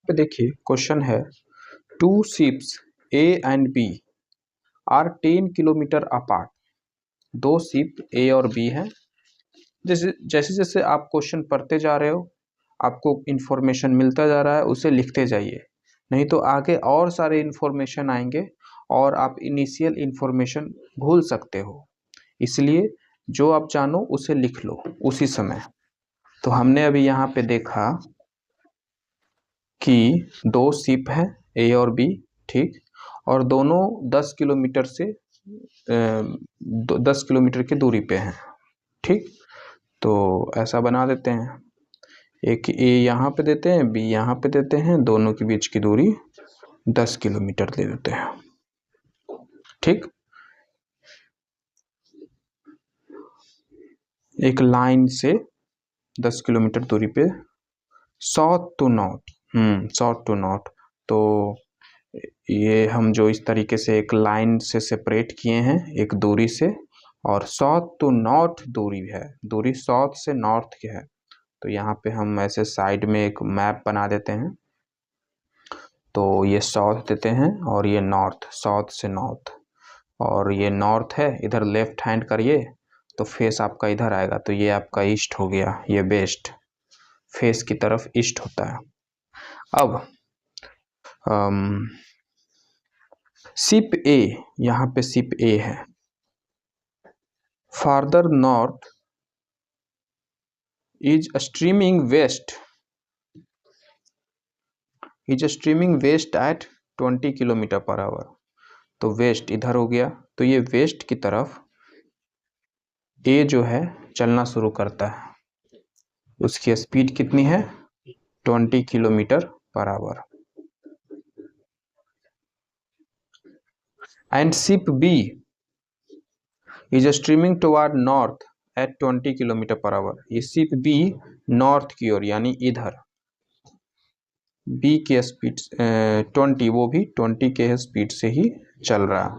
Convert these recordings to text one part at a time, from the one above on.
पे देखिए क्वेश्चन है, two ships A and B are 10 kilometre apart. दो शिप ए और बी हैं। जैसे जैसे जैसे आप क्वेश्चन पढ़ते जा रहे हो आपको इन्फॉर्मेशन मिलता जा रहा है, उसे लिखते जाइए, नहीं तो आगे और सारे इन्फॉर्मेशन आएंगे और आप इनिशियल इन्फॉर्मेशन भूल सकते हो। इसलिए जो आप जानो उसे लिख लो उसी समय। तो हमने अभी यहाँ पे देखा कि दो शिप हैं ए और बी, ठीक, और दोनों 10 किलोमीटर से 10 किलोमीटर की दूरी पे हैं, ठीक। तो ऐसा बना देते हैं, एक ए यहाँ पे देते हैं, बी यहाँ पे देते हैं, दोनों के बीच की दूरी 10 किलोमीटर दे देते हैं, ठीक। एक लाइन से 10 किलोमीटर दूरी पे south to north, south to north. तो ये हम जो इस तरीके से एक लाइन से सेपरेट किए हैं एक दूरी से, और साउथ टू नॉर्थ दूरी है, दूरी साउथ से नॉर्थ की है। तो यहाँ पे हम ऐसे साइड में एक मैप बना देते हैं। तो ये साउथ देते हैं और ये नॉर्थ, साउथ से नॉर्थ, और ये नॉर्थ है, इधर लेफ्ट हैंड करिए तो फेस आपका इधर आएगा, तो ये आपका ईस्ट हो गया, ये वेस्ट, फेस की तरफ ईस्ट होता है। अब शिप ए, यहाँ पे शिप ए है, farther north is streaming west, at 20 kilometre per hour. तो वेस्ट इधर हो गया, तो ये वेस्ट की तरफ ए जो है चलना शुरू करता है। उसकी स्पीड कितनी है? 20 kilometre per hour. And ship B is streaming toward north at 20 kilometre per hour. ये शिप बी नॉर्थ की ओर, यानी इधर, बी की स्पीड 20, वो भी 20 के स्पीड से ही चल रहा।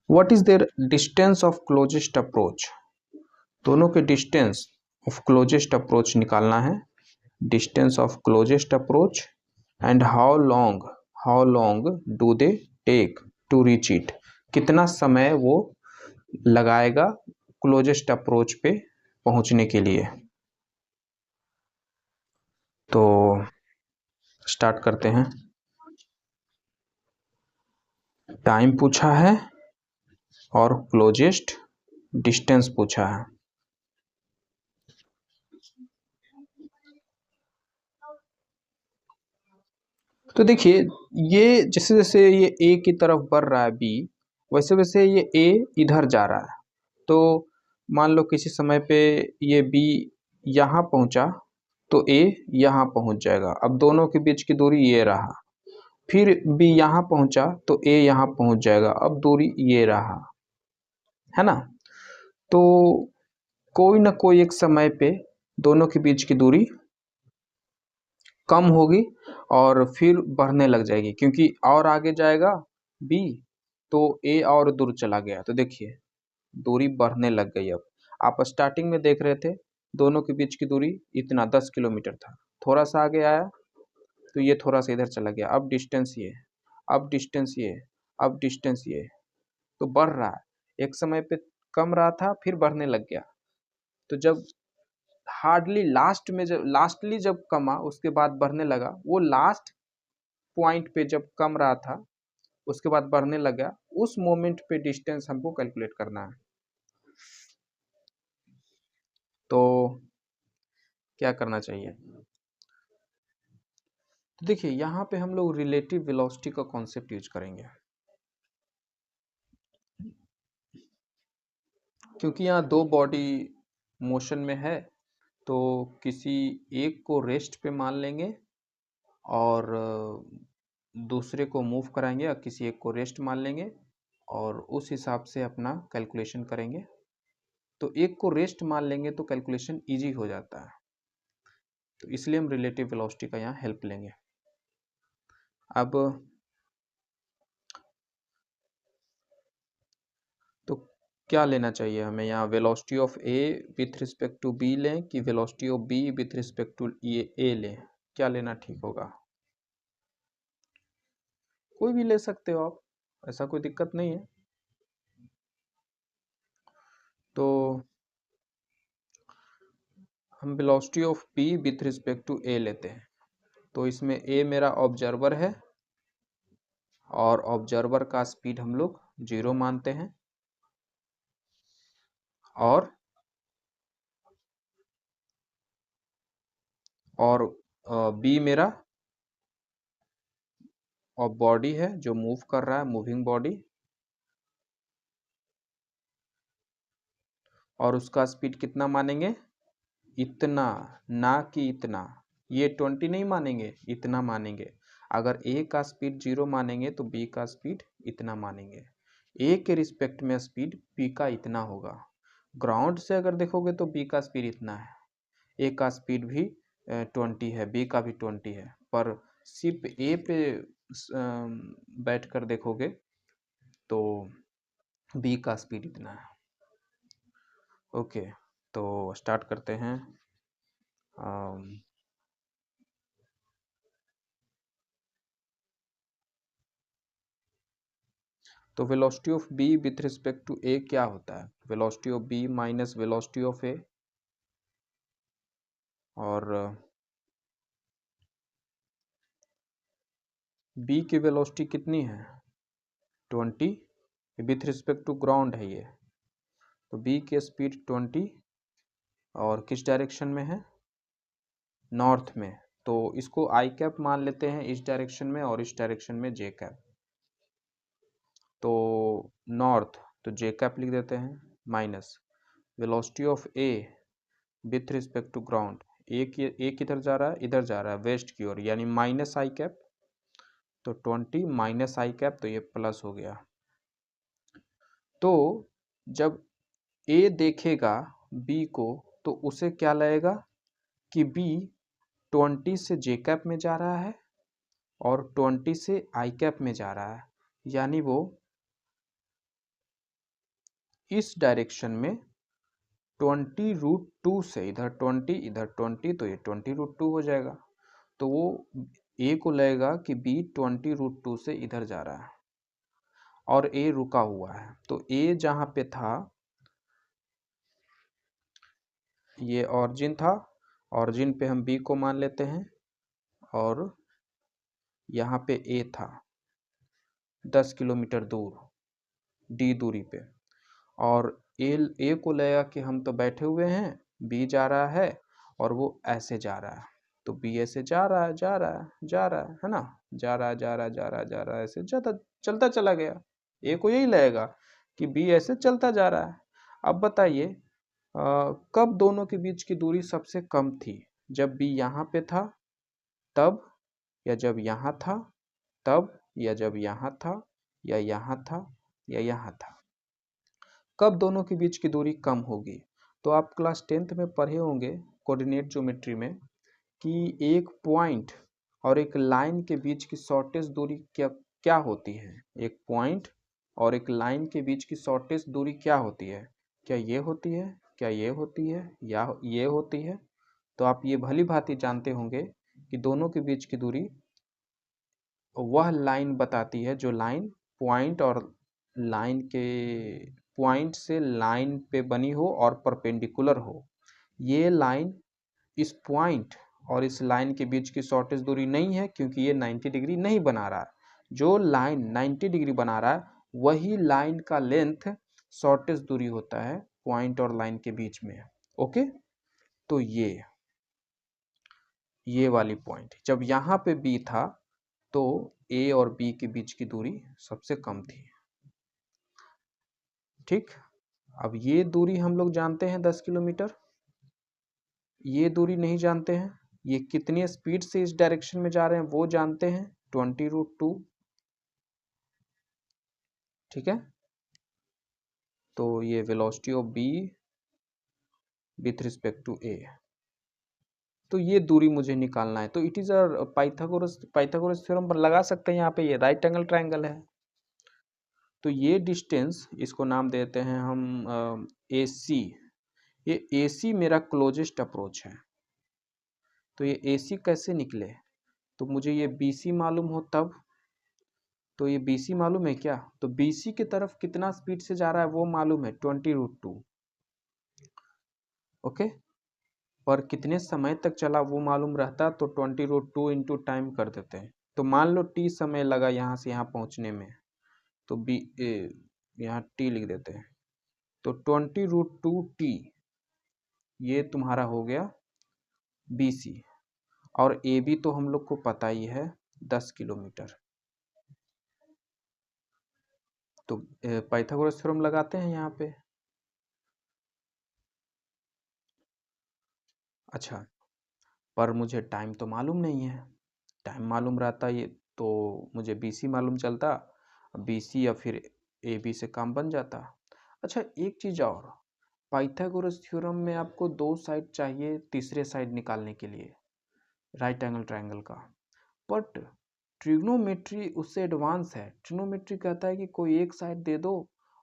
What is their distance of closest approach? दोनों के डिस्टेंस ऑफ क्लोजेस्ट अप्रोच निकालना है। Distance of closest approach and how long do they take to reach it. कितना समय वो लगाएगा क्लोजेस्ट अप्रोच पे पहुंचने के लिए। तो स्टार्ट करते हैं। टाइम पूछा है और क्लोजेस्ट डिस्टेंस पूछा है। तो देखिए, ये जैसे जैसे ये ए की तरफ बढ़ रहा है बी, वैसे वैसे ये ए इधर जा रहा है। तो मान लो किसी समय पे ये बी यहाँ पहुंचा तो ए यहाँ पहुंच जाएगा। अब दोनों के बीच की दूरी ये रहा। फिर बी यहाँ पहुंचा तो ए यहाँ पहुंच जाएगा, अब दूरी ये रहा, है ना। तो कोई ना कोई एक समय पे दोनों के बीच की दूरी कम होगी और फिर बढ़ने लग जाएगी, क्योंकि और आगे जाएगा बी तो ए और दूर चला गया। तो देखिए दूरी बढ़ने लग गई। अब आप स्टार्टिंग में देख रहे थे दोनों के बीच की दूरी इतना 10 किलोमीटर था, थोड़ा सा आगे आया तो ये थोड़ा सा इधर चला गया, अब डिस्टेंस ये, अब डिस्टेंस ये, अब डिस्टेंस ये, तो बढ़ रहा है। एक समय पे कम रहा था फिर बढ़ने लग गया। तो जब हार्डली लास्टली जब कमा उसके बाद बढ़ने लगा, वो लास्ट पॉइंट पे जब कम रहा था उसके बाद बढ़ने लगा, उस मोमेंट पे डिस्टेंस हमको कैलकुलेट करना है। तो क्या करना चाहिए? तो देखिए यहाँ पे हम लोग रिलेटिव वेलोसिटी का कॉन्सेप्ट यूज करेंगे, क्योंकि यहाँ दो बॉडी मोशन में है। तो किसी एक को रेस्ट पे मान लेंगे और दूसरे को मूव कराएंगे, या किसी एक को रेस्ट मान लेंगे और उस हिसाब से अपना कैलकुलेशन करेंगे। तो एक को रेस्ट मान लेंगे तो कैलकुलेशन इजी हो जाता है। तो इसलिए हम रिलेटिव वेलोसिटी का यहाँ हेल्प लेंगे। अब तो क्या लेना चाहिए हमें यहाँ? Velocity of A with respect to B लें कि velocity of B with respect to A लें? क्या लेना ठीक होगा? कोई भी ले सकते हो आप, ऐसा कोई दिक्कत नहीं है। तो हम velocity of p with respect to a लेते हैं। तो इसमें a मेरा ऑब्जर्वर है और ऑब्जर्वर का स्पीड हम लोग 0 मानते हैं, और b मेरा और बॉडी है जो मूव कर रहा है, मूविंग बॉडी, और उसका स्पीड कितना मानेंगे? इतना, ना कि इतना। ये 20 नहीं मानेंगे, इतना मानेंगे। अगर a का स्पीड 0 मानेंगे तो b का स्पीड इतना मानेंगे। a के रिस्पेक्ट में स्पीड b का इतना होगा। ग्राउंड से अगर देखोगे तो b का स्पीड इतना है, a का स्पीड भी 20 है, b का भी 20 है, पर सिर्फ a पे बैठ कर देखोगे तो b का स्पीड इतना है। ओके, तो स्टार्ट करते हैं। तो velocity of b with respect to a क्या होता है? Velocity of b minus velocity of a, और b की वेलोसिटी कितनी है? 20 विथ रिस्पेक्ट टू ग्राउंड है ये, तो b की स्पीड 20 और किस डायरेक्शन में है? नॉर्थ में। तो इसको आई कैप मान लेते हैं इस डायरेक्शन में, और इस डायरेक्शन में जे कैप। तो नॉर्थ, तो जे कैप लिख देते हैं, minus velocity of A with respect to ground, A किधर जा रहा है? इधर जा रहा है, वेस्ट की ओर, यानी माइनस आई कैप। तो 20 माइनस आई कैप, तो ये प्लस हो गया। तो जब ए देखेगा बी को तो उसे क्या लगेगा कि बी 20 से जे कैप में जा रहा है और 20 से आई कैप में जा रहा है, यानी वो इस डायरेक्शन में 20√2 से, इधर 20 इधर 20, तो ये 20√2 हो जाएगा। तो वो ए को लगेगा कि बी 20√2 से इधर जा रहा है और ए रुका हुआ है। तो ए जहाँ पे था, ये ऑरिजिन था, ऑरिजिन पे हम बी को मान लेते हैं, और यहाँ पे ए था 10 किलोमीटर दूर डी दूरी पे, और ए को लगेगा कि हम तो बैठे हुए हैं, बी जा रहा है और वो ऐसे जा रहा है, तो बी ऐसे जा रहा है, जा रहा है, जा रहा है ना, जा रहा है, जा रहा है, जा रहा है, जा रहा है, ऐसे जाता चलता चला गया। ए को यही लगेगा कि बी ऐसे चलता जा रहा है। अब बताइए कब दोनों के बीच की दूरी सबसे कम थी? जब बी यहाँ पे था तब, या जब यहाँ था तब, या जब यहाँ था, या यहाँ था, या यहाँ था? कब दोनों के बीच की दूरी कम होगी? तो आप क्लास 10th में पढ़े होंगे कोऑर्डिनेट ज्योमेट्री में कि एक पॉइंट और एक लाइन के बीच की शॉर्टेस्ट दूरी क्या क्या होती है? एक पॉइंट और एक लाइन के बीच की शॉर्टेस्ट दूरी क्या होती है? क्या ये होती है, क्या ये होती है, या ये होती है? तो आप ये भली भांति जानते होंगे कि दोनों के बीच की दूरी वह लाइन बताती है जो लाइन पॉइंट और लाइन के पॉइंट से लाइन पे बनी हो और परपेंडिकुलर हो। ये लाइन इस पॉइंट और इस लाइन के बीच की शॉर्टेस्ट दूरी नहीं है, क्योंकि ये 90 डिग्री नहीं बना रहा है। जो लाइन 90 डिग्री बना रहा है वही लाइन का लेंथ शॉर्टेस्ट दूरी होता है पॉइंट और लाइन के बीच में। ओके, तो ये वाली पॉइंट जब यहाँ पे बी था तो ए और बी के बीच की दूरी सबसे कम थी। ठीक, अब ये दूरी हम लोग जानते हैं 10 किलोमीटर, ये दूरी नहीं जानते हैं। ये कितनी स्पीड से इस डायरेक्शन में जा रहे हैं वो जानते हैं, 20√2। ठीक है, तो ये velocity of B with respect to A, तो ये दूरी मुझे निकालना है। तो it is a Pythagoras theorem पर लगा सकते हैं। यहाँ पे ये राइट एंगल ट्रायंगल है, तो ये डिस्टेंस, इसको नाम देते हैं हम ए सी। ये ए सी मेरा क्लोजेस्ट अप्रोच है। तो ये AC कैसे निकले, तो मुझे ये BC मालूम हो तब, तो ये BC मालूम है क्या, तो BC की तरफ कितना स्पीड से जा रहा है वो मालूम है 20√2, ओके। पर कितने समय तक चला वो मालूम रहता तो 20√2 इंटू टाइम कर देते हैं। तो मान लो T समय लगा यहाँ से यहाँ पहुँचने में, तो यहाँ T लिख देते हैं, तो 20√2T ये तुम्हारा हो गया BC, और AB तो हम लोग को पता ही है 10 किलोमीटर। तो पाइथागोरस थ्योरम लगाते हैं यहाँ पे। अच्छा, पर मुझे टाइम तो मालूम नहीं है, टाइम मालूम रहता ये तो मुझे BC मालूम चलता, BC या फिर AB से काम बन जाता। अच्छा एक चीज़ और, पाइथागोरस थ्योरम में आपको दो साइड चाहिए तीसरे साइड निकालने के लिए राइट एंगल ट्रायंगल का, बट ट्रिग्नोमेट्री उससे एडवांस है। ट्रिग्नोमेट्री कहता है कि कोई एक साइड दे दो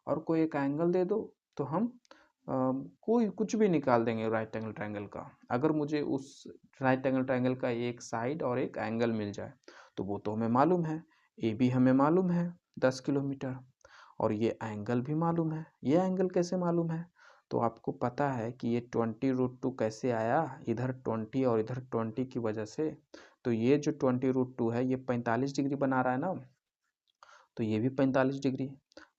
और कोई एक एंगल दे दो, तो हम कोई कुछ भी निकाल देंगे राइट एंगल ट्रायंगल का। अगर मुझे उस राइट एंगल ट्रायंगल का एक साइड और एक एंगल मिल जाए तो वो तो हमें मालूम है, AB हमें मालूम है 10 किलोमीटर, और ये एंगल भी मालूम है। ये एंगल कैसे मालूम है, तो आपको पता है कि ये 20√2 कैसे आया, इधर 20 और इधर 20 की वजह से। तो ये जो 20√2 है ये 45 डिग्री बना रहा है ना, तो ये भी 45 डिग्री,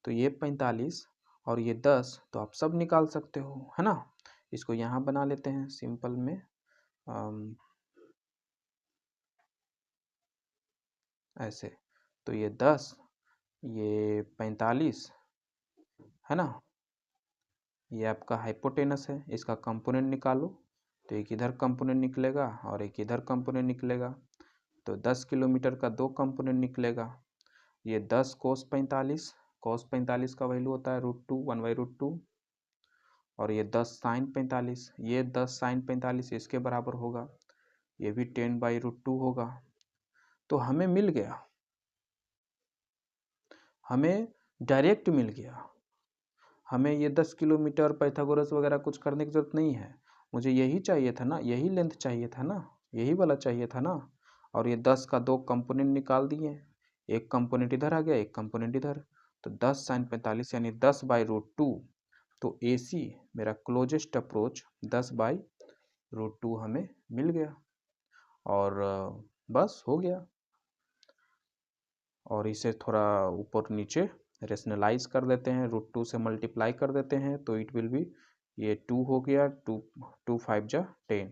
तो ये 45 और ये 10 तो आप सब निकाल सकते हो, है ना। इसको यहाँ बना लेते हैं सिंपल में, ऐसे, तो ये 10 ये 45 है ना, ये आपका हाइपोटेनस है, इसका कंपोनेंट निकालो, तो एक इधर कंपोनेंट निकलेगा और एक इधर कंपोनेंट निकलेगा, तो 10 किलोमीटर का दो कंपोनेंट निकलेगा। ये 10 कोस 45, कोस 45 का वैल्यू होता है √2 1/√2, और ये 10 साइन 45, ये 10 साइन 45 इसके बराबर होगा, ये भी 10/√2 होगा। तो हमें मिल गया, हमें डायरेक्ट मिल गया, हमें ये 10 किलोमीटर पाइथागोरस वगैरह कुछ करने की ज़रूरत नहीं है, मुझे यही चाहिए था ना, यही लेंथ चाहिए था ना, यही वाला चाहिए था ना। और ये 10 का दो कंपोनेंट निकाल दिए, एक कंपोनेंट इधर आ गया एक कंपोनेंट इधर, तो 10 साइन 45 यानी 10/√2, तो AC मेरा क्लोजेस्ट अप्रोच 10/√2 हमें मिल गया, और बस हो गया। और इसे थोड़ा ऊपर नीचे रेशनलाइज कर देते हैं, √2 से मल्टीप्लाई कर देते हैं, तो इट विल बी, ये 2 हो गया, 2 5 जा 10,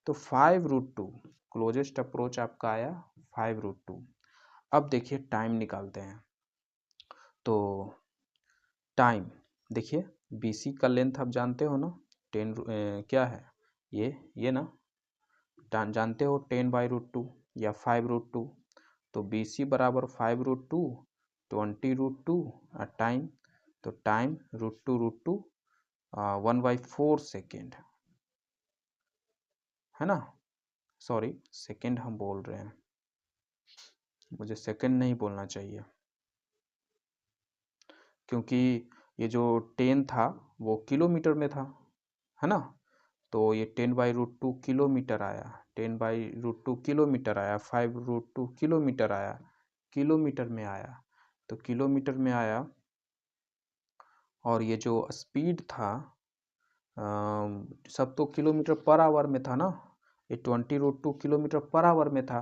तो 5√2 क्लोजेस्ट अप्रोच आपका आया 5√2। अब देखिए टाइम निकालते हैं, तो टाइम देखिए BC का लेंथ आप जानते हो ना, 10 क्या है ये ना, जानते हो 10/√2 या 5√2, तो BC बराबर 5√2 20√2 टाइम, तो टाइम √2 1/4 सेकेंड, है ना। सॉरी सेकेंड हम बोल रहे हैं, मुझे सेकेंड नहीं बोलना चाहिए, क्योंकि ये जो 10 था वो किलोमीटर में था, है ना। तो ये 10/√2 किलोमीटर आया, 10/√2 किलोमीटर आया, 5√2 किलोमीटर आया, किलोमीटर में आया, तो किलोमीटर में आया। और ये जो स्पीड था सब तो किलोमीटर पर आवर में था ना, ये 20√2 किलोमीटर पर आवर में था,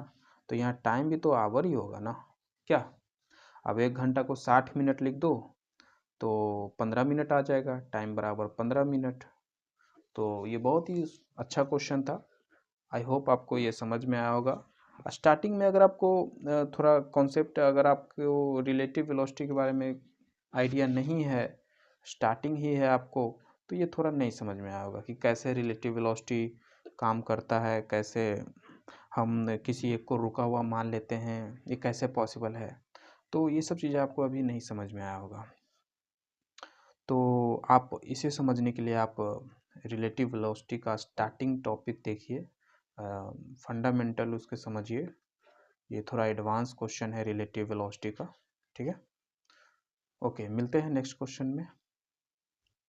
तो यहाँ टाइम भी तो आवर ही होगा ना क्या। अब 1 घंटा को 60 मिनट लिख दो तो 15 मिनट आ जाएगा, टाइम बराबर 15 मिनट। तो ये बहुत ही अच्छा क्वेश्चन था, आई होप आपको ये समझ में आया होगा। स्टार्टिंग में अगर आपको थोड़ा कॉन्सेप्ट, अगर आपको रिलेटिव वेलोसिटी के बारे में आइडिया नहीं है, स्टार्टिंग ही है आपको, तो ये थोड़ा नहीं समझ में आया होगा कि कैसे रिलेटिव वेलोसिटी काम करता है, कैसे हम किसी एक को रुका हुआ मान लेते हैं, ये कैसे पॉसिबल है। तो ये सब चीज़ें आपको अभी नहीं समझ में आया होगा, तो आप इसे समझने के लिए आप रिलेटिव वेलोसिटी का स्टार्टिंग टॉपिक देखिए, फंडामेंटल उसके समझिए, ये थोड़ा एडवांस क्वेश्चन है रिलेटिव वेलोसिटी का, ठीक है। ओके, मिलते हैं नेक्स्ट क्वेश्चन में।